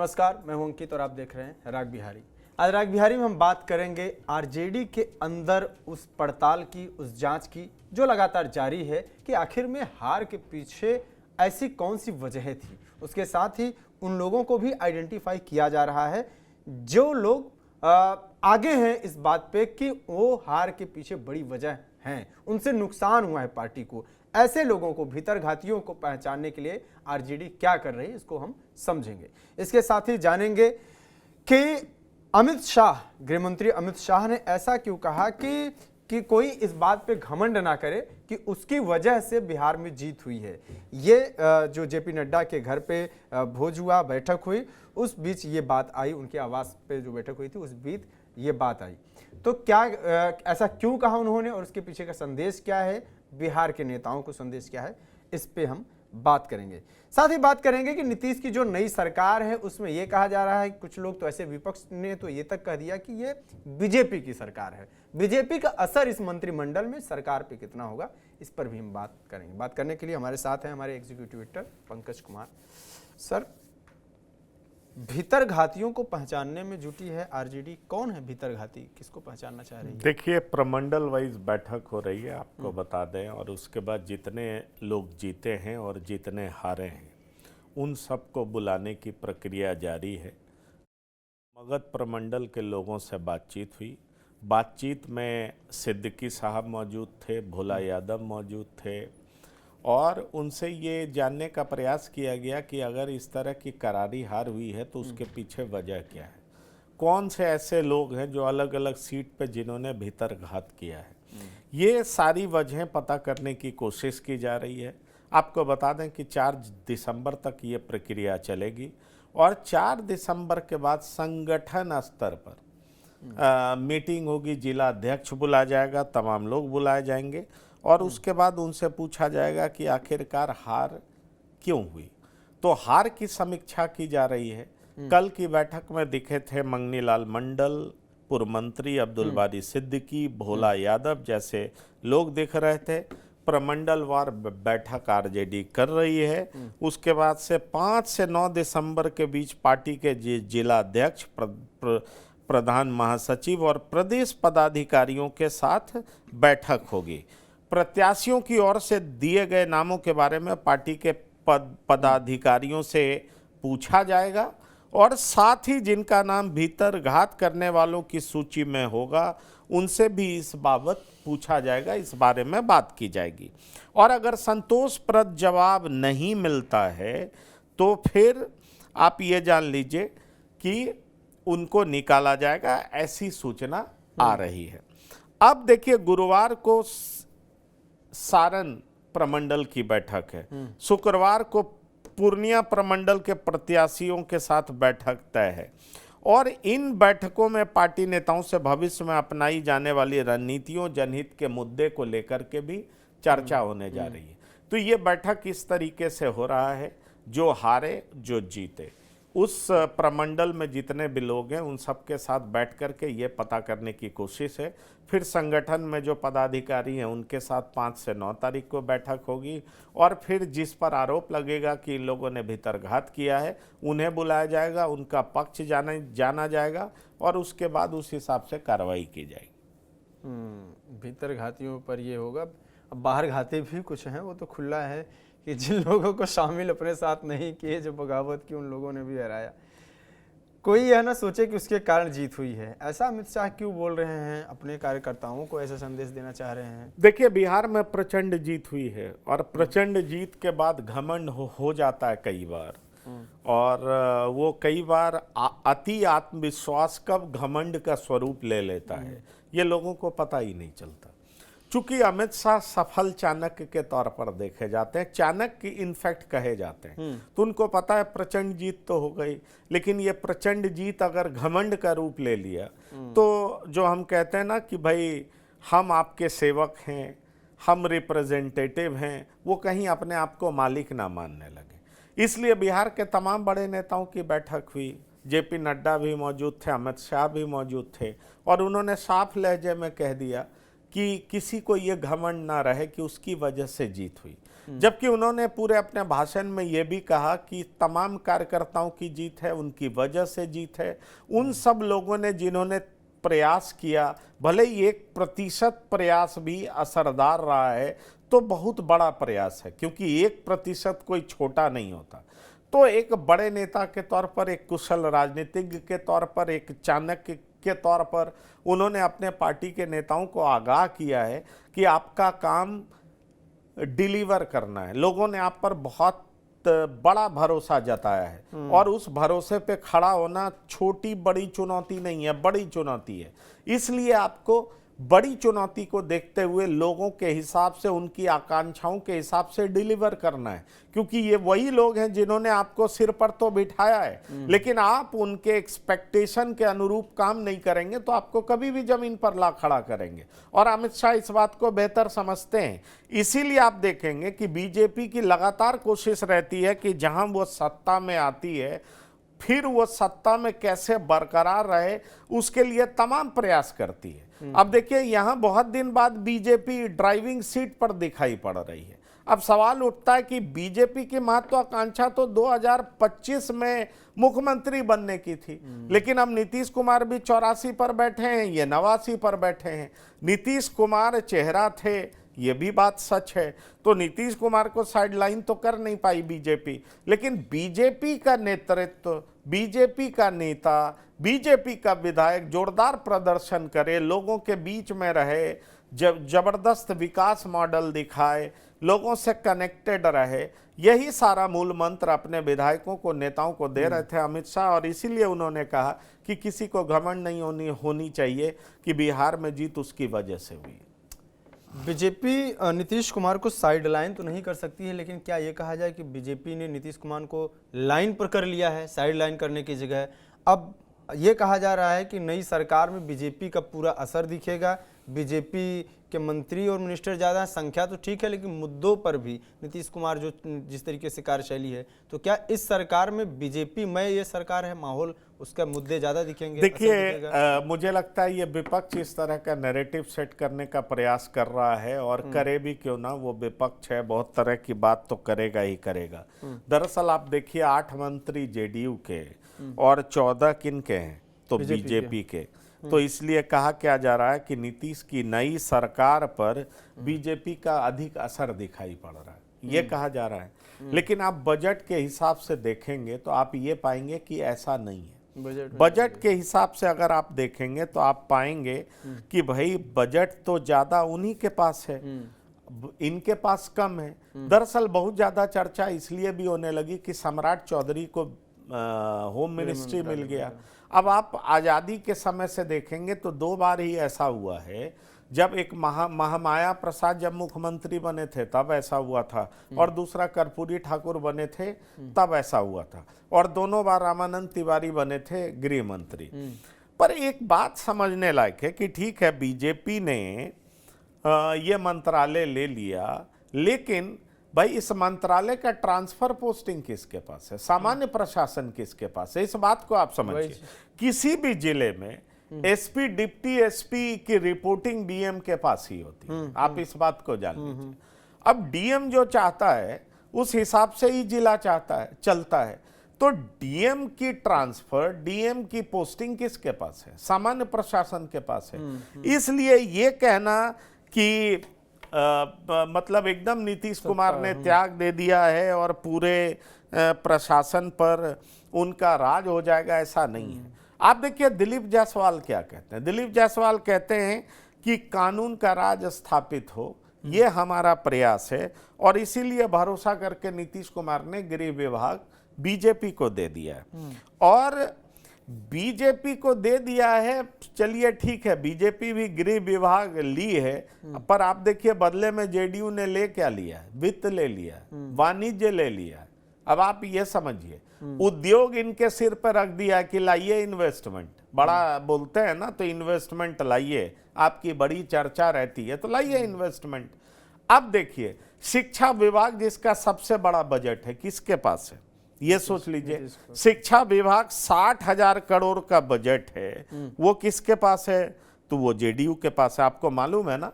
नमस्कार, मैं हूं अंकित और आप देख रहे हैं राग बिहारी। आज राग बिहारी में हम बात करेंगे आरजेडी के अंदर उस पड़ताल की, उस जांच की जो लगातार जारी है कि आखिर में हार के पीछे ऐसी कौन सी वजह थी। उसके साथ ही उन लोगों को भी आइडेंटिफाई किया जा रहा है जो लोग आगे हैं इस बात पे कि वो हार के पीछे बड़ी वजह हैं, उनसे नुकसान हुआ है पार्टी को। ऐसे लोगों को, भीतर घातियों को पहचानने के लिए आरजेडी क्या कर रही है, इसको हम समझेंगे। इसके साथ ही जानेंगे कि अमित शाह, गृह मंत्री अमित शाह ने ऐसा क्यों कहा कि कोई इस बात पे घमंड ना करे कि उसकी वजह से बिहार में जीत हुई है। ये जो जेपी नड्डा के घर पे भोज हुआ, बैठक हुई, उस बीच ये बात आई, उनके आवास पे जो बैठक हुई थी उस बीच ये बात आई। तो क्या ऐसा क्यों कहा उन्होंने और उसके पीछे का संदेश क्या है, बिहार के नेताओं को संदेश क्या है, इस पे हम बात करेंगे। साथ ही बात करेंगे कि नीतीश की जो नई सरकार है उसमें यह कहा जा रहा है, कुछ लोग तो ऐसे, विपक्ष ने तो ये तक कह दिया कि ये बीजेपी की सरकार है। बीजेपी का असर इस मंत्रिमंडल में, सरकार पे कितना होगा, इस पर भी हम बात करेंगे। बात करने के लिए हमारे साथ हैं हमारे executive editor Pankaj Kumar. Sir, भीतर घातियों को पहचानने में जुटी है आरजेडी। कौन है भीतर घाती, किसको पहचानना चाह रही है? देखिए, प्रमंडल वाइज बैठक हो रही है, आपको बता दें, और उसके बाद जितने लोग जीते हैं और जितने हारे हैं उन सबको बुलाने की प्रक्रिया जारी है। मगध प्रमंडल के लोगों से बातचीत हुई। बातचीत में सिद्दीकी साहब मौजूद थे, भोला यादव मौजूद थे, और उनसे ये जानने का प्रयास किया गया कि अगर इस तरह की करारी हार हुई है तो उसके पीछे वजह क्या है, कौन से ऐसे लोग हैं जो अलग अलग सीट पे जिन्होंने भीतर घात किया है। ये सारी वजहें पता करने की कोशिश की जा रही है। आपको बता दें कि 4 दिसंबर तक ये प्रक्रिया चलेगी और 4 दिसंबर के बाद संगठन स्तर पर मीटिंग होगी, जिला अध्यक्ष बुलाया जाएगा, तमाम लोग बुलाए जाएंगे और उसके बाद उनसे पूछा जाएगा कि आखिरकार हार क्यों हुई। तो हार की समीक्षा की जा रही है। कल की बैठक में दिखे थे मंगनी लाल मंडल, पूर्व मंत्री अब्दुल बारी सिद्दीकी, भोला यादव जैसे लोग दिख रहे थे। प्रमंडलवार बैठक आरजेडी कर रही है। उसके बाद से 5 से 9 दिसंबर के बीच पार्टी के जिला अध्यक्ष, प्रधान महासचिव और प्रदेश पदाधिकारियों के साथ बैठक होगी। प्रत्याशियों की ओर से दिए गए नामों के बारे में पार्टी के पदाधिकारियों से पूछा जाएगा और साथ ही जिनका नाम भीतर घात करने वालों की सूची में होगा उनसे भी इस बाबत पूछा जाएगा, इस बारे में बात की जाएगी। और अगर संतोषप्रद जवाब नहीं मिलता है तो फिर आप ये जान लीजिए कि उनको निकाला जाएगा, ऐसी सूचना आ रही है। अब देखिए, गुरुवार को सारण प्रमंडल की बैठक है, शुक्रवार को पूर्णिया प्रमंडल के प्रत्याशियों के साथ बैठक तय है और इन बैठकों में पार्टी नेताओं से भविष्य में अपनाई जाने वाली रणनीतियों, जनहित के मुद्दे को लेकर के भी चर्चा होने जा रही है। तो ये बैठक इस तरीके से हो रहा है, जो हारे जो जीते, उस प्रमंडल में जितने भी लोग हैं उन सबके साथ बैठ कर के ये पता करने की कोशिश है। फिर संगठन में जो पदाधिकारी हैं उनके साथ 5 से 9 तारीख को बैठक होगी और फिर जिस पर आरोप लगेगा कि इन लोगों ने भीतरघात किया है उन्हें बुलाया जाएगा, उनका पक्ष जाना जाएगा और उसके बाद उस हिसाब से कार्रवाई की जाएगी। भीतरघातियों पर ये होगा। अब बाहर घाते भी कुछ हैं, वो तो खुला है कि जिन लोगों को शामिल अपने साथ नहीं किए, जो बगावत की, उन लोगों ने भी हराया। कोई यह ना सोचे कि उसके कारण जीत हुई है। ऐसा अमित शाह क्यों बोल रहे हैं, अपने कार्यकर्ताओं को ऐसा संदेश देना चाह रहे हैं? देखिए, बिहार में प्रचंड जीत हुई है और प्रचंड जीत के बाद घमंड हो जाता है कई बार, और वो कई बार अति आत्मविश्वास कब घमंड का स्वरूप ले लेता है ये लोगों को पता ही नहीं चलता। चूंकि अमित शाह सफल चाणक्य के तौर पर देखे जाते हैं, चाणक्य इनफैक्ट कहे जाते हैं, तो उनको पता है प्रचंड जीत तो हो गई, लेकिन ये प्रचंड जीत अगर घमंड का रूप ले लिया तो जो हम कहते हैं ना कि भाई हम आपके सेवक हैं, हम रिप्रेजेंटेटिव हैं, वो कहीं अपने आप को मालिक ना मानने लगे। इसलिए बिहार के तमाम बड़े नेताओं की बैठक हुई। जेपी नड्डा भी मौजूद थे, अमित शाह भी मौजूद थे और उन्होंने साफ लहजे में कह दिया कि किसी को ये घमंड ना रहे कि उसकी वजह से जीत हुई। जबकि उन्होंने पूरे अपने भाषण में ये भी कहा कि तमाम कार्यकर्ताओं की जीत है, उनकी वजह से जीत है। उन सब लोगों ने जिन्होंने प्रयास किया, भले ही 1% प्रयास भी असरदार रहा है तो बहुत बड़ा प्रयास है, क्योंकि 1% कोई छोटा नहीं होता। तो एक बड़े नेता के तौर पर, एक कुशल राजनीतिज्ञ के तौर पर, एक चाणक्य के तौर पर उन्होंने अपने पार्टी के नेताओं को आगाह किया है कि आपका काम डिलीवर करना है। लोगों ने आप पर बहुत बड़ा भरोसा जताया है और उस भरोसे पे खड़ा होना छोटी बड़ी चुनौती नहीं है, बड़ी चुनौती है। इसलिए आपको बड़ी चुनौती को देखते हुए लोगों के हिसाब से, उनकी आकांक्षाओं के हिसाब से डिलीवर करना है, क्योंकि ये वही लोग हैं जिन्होंने आपको सिर पर तो बिठाया है, लेकिन आप उनके एक्सपेक्टेशन के अनुरूप काम नहीं करेंगे तो आपको कभी भी जमीन पर ला खड़ा करेंगे। और अमित शाह इस बात को बेहतर समझते हैं। इसीलिए आप देखेंगे कि बीजेपी की लगातार कोशिश रहती है कि जहां वो सत्ता में आती है फिर वो सत्ता में कैसे बरकरार रहे, उसके लिए तमाम प्रयास करती है। अब देखिए, यहां बहुत दिन बाद बीजेपी ड्राइविंग सीट पर दिखाई पड़ रही है। अब सवाल उठता है कि बीजेपी की महत्वाकांक्षा तो 2025 में मुख्यमंत्री बनने की थी, लेकिन अब नीतीश कुमार भी 84 पर बैठे हैं, ये 89 पर बैठे हैं। नीतीश कुमार चेहरा थे, ये भी बात सच है, तो नीतीश कुमार को साइडलाइन तो कर नहीं पाई बीजेपी, लेकिन बीजेपी का नेतृत्व, बीजेपी का नेता, बीजेपी का विधायक जोरदार प्रदर्शन करे, लोगों के बीच में रहे, जबरदस्त विकास मॉडल दिखाए, लोगों से कनेक्टेड रहे, यही सारा मूल मंत्र अपने विधायकों को, नेताओं को दे रहे थे अमित शाह। और इसीलिए उन्होंने कहा कि किसी को घमंड नहीं होनी चाहिए कि बिहार में जीत उसकी वजह से हुई। बीजेपी नीतीश कुमार को साइड लाइन तो नहीं कर सकती है, लेकिन क्या ये कहा जाए कि बीजेपी ने नीतीश कुमार को लाइन पर कर लिया है, साइड लाइन करने की जगह? अब ये कहा जा रहा है कि नई सरकार में बीजेपी का पूरा असर दिखेगा, बीजेपी के मंत्री और मिनिस्टर ज़्यादा हैं, संख्या तो ठीक है, लेकिन मुद्दों पर भी नीतीश कुमार जो जिस तरीके से कार्यशैली है, तो क्या इस सरकार में बीजेपी में ये सरकार है, माहौल उसका मुद्दे ज़्यादा दिखेंगे? देखिए, मुझे लगता है ये विपक्ष इस तरह का नैरेटिव सेट करने का प्रयास कर रहा है, और करे भी क्यों ना, वो विपक्ष है, बहुत तरह की बात तो करेगा ही करेगा। दरअसल आप देखिए, 8 मंत्री जेडीयू के और 14 किन के हैं, तो बीजेपी के। तो इसलिए कहा क्या जा रहा है कि नीतीश की नई सरकार पर बीजेपी का अधिक असर दिखाई पड़ रहा है, ये कहा जा रहा है। लेकिन आप बजट के हिसाब से देखेंगे तो आप ये पाएंगे कि ऐसा नहीं है। बजट के हिसाब से अगर आप देखेंगे तो आप पाएंगे कि भाई बजट तो ज्यादा उन्हीं के पास है, इनके पास कम है। दरअसल बहुत ज्यादा चर्चा इसलिए भी होने लगी कि सम्राट चौधरी को होम मिनिस्ट्री मिल गया। अब आप आज़ादी के समय से देखेंगे तो 2 बार ही ऐसा हुआ है। जब एक महामाया प्रसाद जब मुख्यमंत्री बने थे तब ऐसा हुआ था, और दूसरा कर्पूरी ठाकुर बने थे तब ऐसा हुआ था, और दोनों बार रामानंद तिवारी बने थे गृह मंत्री। पर एक बात समझने लायक है कि ठीक है, बीजेपी ने ये मंत्रालय ले लिया, लेकिन भाई इस मंत्रालय का ट्रांसफर पोस्टिंग किसके पास है, सामान्य प्रशासन किसके पास है? इस बात को आप समझिए। किसी भी जिले में एसपी, डिप्टी एसपी की रिपोर्टिंग डीएम के पास ही होती है, आप इस बात को जान लीजिए। अब डीएम जो चाहता है उस हिसाब से ही जिला चलता है। तो डीएम की ट्रांसफर, डीएम की पोस्टिंग किसके पास है? सामान्य प्रशासन के पास है। इसलिए ये कहना कि मतलब एकदम नीतीश कुमार ने त्याग दे दिया है और पूरे प्रशासन पर उनका राज हो जाएगा, ऐसा नहीं है। आप देखिए दिलीप जायसवाल क्या कहते हैं। दिलीप जायसवाल कहते हैं कि कानून का राज स्थापित हो, ये हमारा प्रयास है, और इसीलिए भरोसा करके नीतीश कुमार ने गृह विभाग बीजेपी को दे दिया है। और बीजेपी को दे दिया है, चलिए ठीक है, बीजेपी भी गृह विभाग ली है, पर आप देखिए बदले में जेडीयू ने ले क्या लिया है? वित्त ले लिया, वाणिज्य ले लिया। अब आप ये समझिए, उद्योग इनके सिर पर रख दिया कि लाइए इन्वेस्टमेंट, बड़ा बोलते हैं ना, तो इन्वेस्टमेंट लाइए, आपकी बड़ी चर्चा रहती है तो लाइए इन्वेस्टमेंट। अब देखिए, शिक्षा विभाग जिसका सबसे बड़ा बजट है, किसके पास है? ये सोच लीजिए, शिक्षा विभाग 60,000 करोड़ का बजट है, वो किसके पास है? तो वो जेडीयू के पास है। आपको मालूम है ना,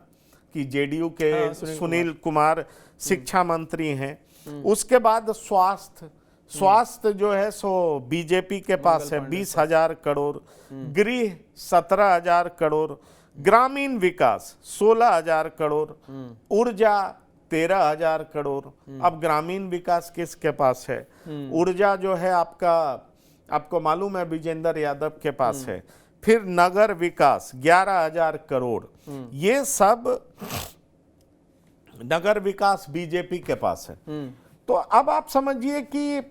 कि जेडीयू के हाँ, सुनील कुमार शिक्षा मंत्री हैं। उसके बाद स्वास्थ्य जो है सो बीजेपी के पास है 20,000 करोड़, गृह 17,000 करोड़, ग्रामीण विकास 16,000 करोड़, ऊर्जा 13,000 करोड़। अब ग्रामीण विकास किसके पास है? ऊर्जा जो है आपको मालूम है विजेंद्र यादव के पास है। फिर नगर विकास 11,000 करोड़, ये सब नगर विकास बीजेपी के पास है। तो अब आप समझिए कि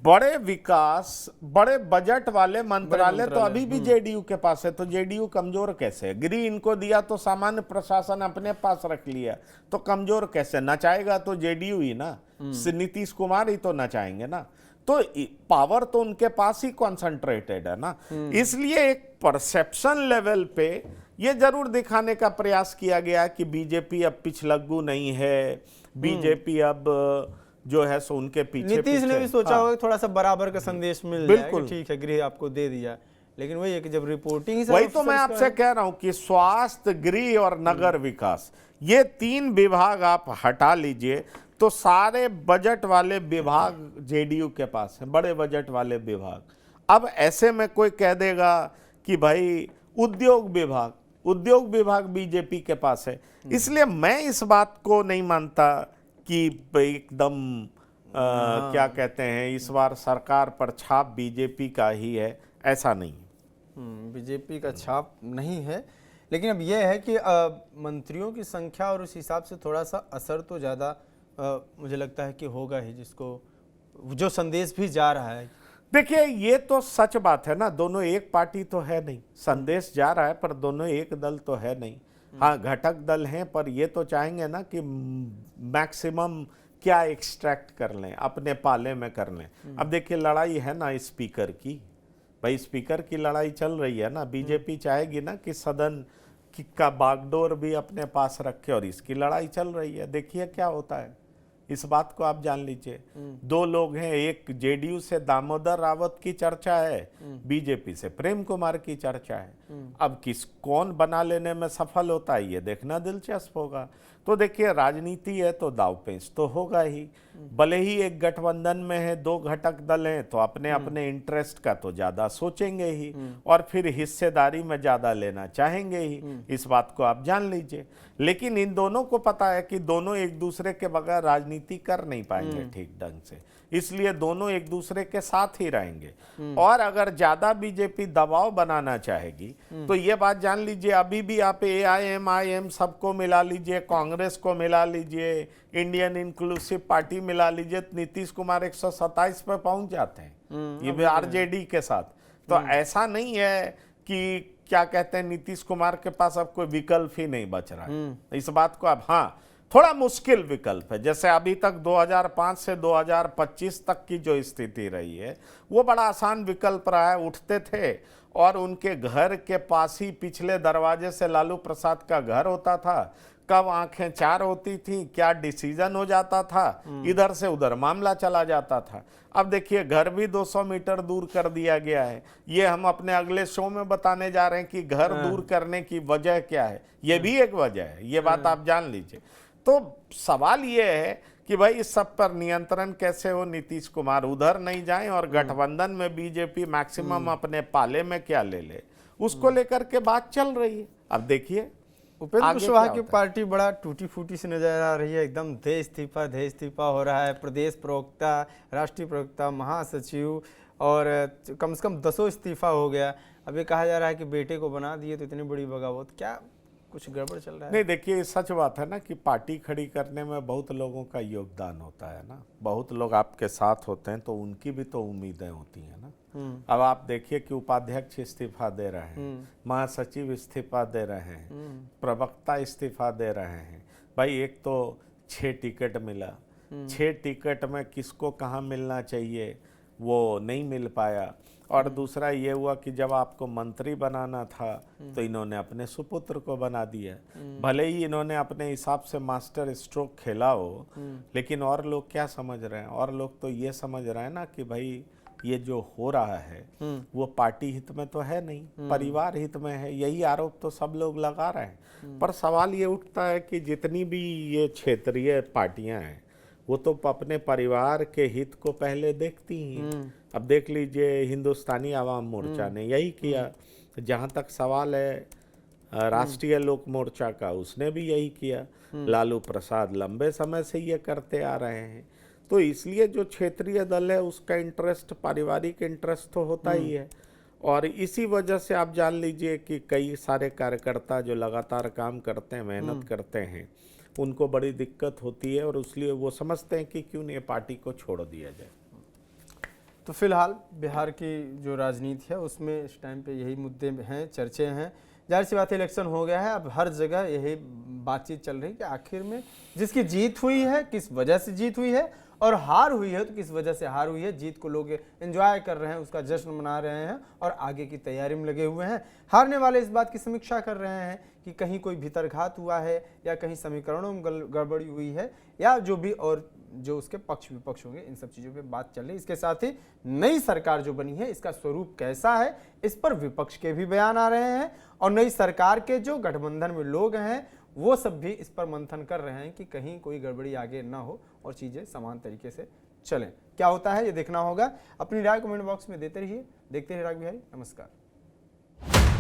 बड़े विकास, बड़े बजट वाले मंत्रालय तो अभी भी जेडीयू के पास है। तो जेडीयू कमजोर कैसे है? गृह इनको दिया तो सामान्य प्रशासन अपने पास रख लिया, तो कमजोर कैसे? नचाएगा तो जेडीयू ही ना, नीतीश कुमार ही तो नचाएंगे ना। तो पावर तो उनके पास ही कॉन्सेंट्रेटेड है ना। इसलिए एक परसेप्शन लेवल पे ये जरूर दिखाने का प्रयास किया गया कि बीजेपी अब पिछलग्गू नहीं है, बीजेपी अब जो है सो उनके पीछे नीतीश ने भी सोचा होगा थोड़ा सा बराबर का संदेश मिल जाए कि ठीक है गृह आपको दे दिया, लेकिन वही है कि जब रिपोर्टिंग वही तो मैं आपसे कह रहा हूं कि स्वास्थ्य, गृह और नगर विकास, ये 3 विभाग आप हटा लीजिए तो सारे बजट वाले विभाग जेडीयू के पास हैं, बड़े बजट वाले विभाग। अब ऐसे में कोई कह देगा कि भाई उद्योग विभाग बीजेपी के पास है। इसलिए मैं इस बात को नहीं मानता कि एकदम क्या कहते हैं इस बार सरकार पर छाप बीजेपी का ही है, ऐसा नहीं। बीजेपी का छाप नहीं है, लेकिन अब यह है कि मंत्रियों की संख्या और उस हिसाब से थोड़ा सा असर तो ज़्यादा मुझे लगता है कि होगा ही, जिसको जो संदेश भी जा रहा है। देखिए ये तो सच बात है ना, दोनों एक पार्टी तो है नहीं, संदेश जा रहा है पर दोनों एक दल तो है नहीं। हाँ घटक दल हैं, पर ये तो चाहेंगे ना कि मैक्सिमम क्या एक्सट्रैक्ट कर लें, अपने पाले में कर लें। अब देखिए लड़ाई है ना स्पीकर की, भाई स्पीकर की लड़ाई चल रही है ना। बीजेपी चाहेगी ना कि सदन का बागडोर भी अपने पास रखे, और इसकी लड़ाई चल रही है। देखिए क्या होता है, इस बात को आप जान लीजिए। 2 लोग हैं, एक जेडीयू से दामोदर रावत की चर्चा है, बीजेपी से प्रेम कुमार की चर्चा है। अब कौन बना लेने में सफल होता है ये देखना दिलचस्प होगा। तो देखिए राजनीति है तो दांवपेच तो होगा ही, भले ही एक गठबंधन में है, 2 घटक दल हैं तो अपने अपने इंटरेस्ट का तो ज्यादा सोचेंगे ही, और फिर हिस्सेदारी में ज्यादा लेना चाहेंगे ही, इस बात को आप जान लीजिए। लेकिन इन दोनों को पता है कि दोनों एक दूसरे के बगैर राजनीति कर नहीं पाएंगे ठीक ढंग से, इसलिए दोनों एक दूसरे के साथ ही रहेंगे। और अगर ज्यादा बीजेपी दबाव बनाना चाहेगी तो ये बात जान लीजिए, अभी भी आप AIM सबको मिला लीजिए, कांग्रेस को मिला लीजिए, इंडियन इंक्लूसिव पार्टी मिला लीजिए, नीतीश कुमार 127 पे पहुंच जाते हैं, ये भी आरजेडी के साथ। तो ऐसा नहीं है कि क्या कहते हैं नीतीश कुमार के पास अब कोई विकल्प ही नहीं बच रहा है। इस बात को अब हाँ थोड़ा मुश्किल विकल्प है, जैसे अभी तक 2005 से 2025 तक की जो स्थिति रही है वो बड़ा आसान विकल्प रहा है। उठते थे और उनके घर के पास ही पिछले दरवाजे से लालू प्रसाद का घर होता था, कब आंखें 4 होती थी, क्या डिसीजन हो जाता था, इधर से उधर मामला चला जाता था। अब देखिए घर भी 200 मीटर दूर कर दिया गया है। ये हम अपने अगले शो में बताने जा रहे हैं कि घर दूर करने की वजह क्या है, ये भी एक वजह है, ये बात आप जान लीजिए। तो सवाल ये है कि भाई इस सब पर नियंत्रण कैसे हो, नीतीश कुमार उधर नहीं जाएं और गठबंधन में बीजेपी मैक्सिमम अपने पाले में क्या ले ले, उसको लेकर के बात चल रही है। अब देखिए उपेंद्र कुशवाहा की पार्टी बड़ा टूटी फूटी से नजर आ रही है, एकदम देह इस्तीफा हो रहा है। प्रदेश प्रवक्ता, राष्ट्रीय प्रवक्ता, महासचिव और कम से कम 10 इस्तीफा हो गया। अब ये कहा जा रहा है कि बेटे को बना दिए, तो इतनी बड़ी बगावत, क्या कुछ गड़बड़ चल रहा है? नहीं देखिए सच बात है ना कि पार्टी खड़ी करने में बहुत लोगों का योगदान होता है ना, बहुत लोग आपके साथ होते हैं तो उनकी भी तो उम्मीदें होती हैं ना। अब आप देखिए कि उपाध्यक्ष इस्तीफा दे रहे हैं, महासचिव इस्तीफा दे रहे हैं, प्रवक्ता इस्तीफा दे रहे हैं। भाई एक तो 6 टिकट मिला, 6 टिकट में किसको कहाँ मिलना चाहिए वो नहीं मिल पाया। और दूसरा ये हुआ कि जब आपको मंत्री बनाना था तो इन्होंने अपने सुपुत्र को बना दिया। भले ही इन्होंने अपने हिसाब से मास्टर स्ट्रोक खेला हो, लेकिन और लोग क्या समझ रहे हैं, और लोग तो ये समझ रहे हैं ना कि भाई ये जो हो रहा है वो पार्टी हित में तो है नहीं, परिवार हित में है। यही आरोप तो सब लोग लगा रहे हैं। पर सवाल ये उठता है कि जितनी भी ये क्षेत्रीय पार्टियां हैं वो तो अपने परिवार के हित को पहले देखती ही। अब देख लीजिए हिंदुस्तानी आवाम मोर्चा ने यही किया। जहां तक सवाल है राष्ट्रीय लोक मोर्चा का, उसने भी यही किया। लालू प्रसाद लंबे समय से ये करते आ रहे हैं। तो इसलिए जो क्षेत्रीय दल है उसका इंटरेस्ट, पारिवारिक इंटरेस्ट तो होता ही है। और इसी वजह से आप जान लीजिए कि कई सारे कार्यकर्ता जो लगातार काम करते हैं, मेहनत करते हैं, उनको बड़ी दिक्कत होती है और इसलिए वो समझते हैं कि क्यों नहीं पार्टी को छोड़ दिया जाए। तो फिलहाल बिहार की जो राजनीति है उसमें इस टाइम पे यही मुद्दे हैं, चर्चे हैं। जाहिर सी बात है इलेक्शन हो गया है, अब हर जगह यही बातचीत चल रही है कि आखिर में जिसकी जीत हुई है किस वजह से जीत हुई है, और हार हुई है तो किस वजह से हार हुई है। जीत को लोग एंजॉय कर रहे हैं, उसका जश्न मना रहे हैं और आगे की तैयारी में लगे हुए हैं। हारने वाले इस बात की समीक्षा कर रहे हैं कि कहीं कोई भीतरघात हुआ है या कहीं समीकरणों में गड़बड़ी हुई है या जो भी और जो उसके पक्ष विपक्ष होंगे, इन सब चीज़ों पे बात चल रही है। इसके साथ ही नई सरकार जो बनी है इसका स्वरूप कैसा है, इस पर विपक्ष के भी बयान आ रहे हैं और नई सरकार के जो गठबंधन में लोग हैं वो सब भी इस पर मंथन कर रहे हैं कि कहीं कोई गड़बड़ी आगे ना हो और चीज़ें समान तरीके से चलें। क्या होता है ये देखना होगा। अपनी राय कमेंट बॉक्स में देते रहिए। देखते रहिए राग बिहारी। नमस्कार।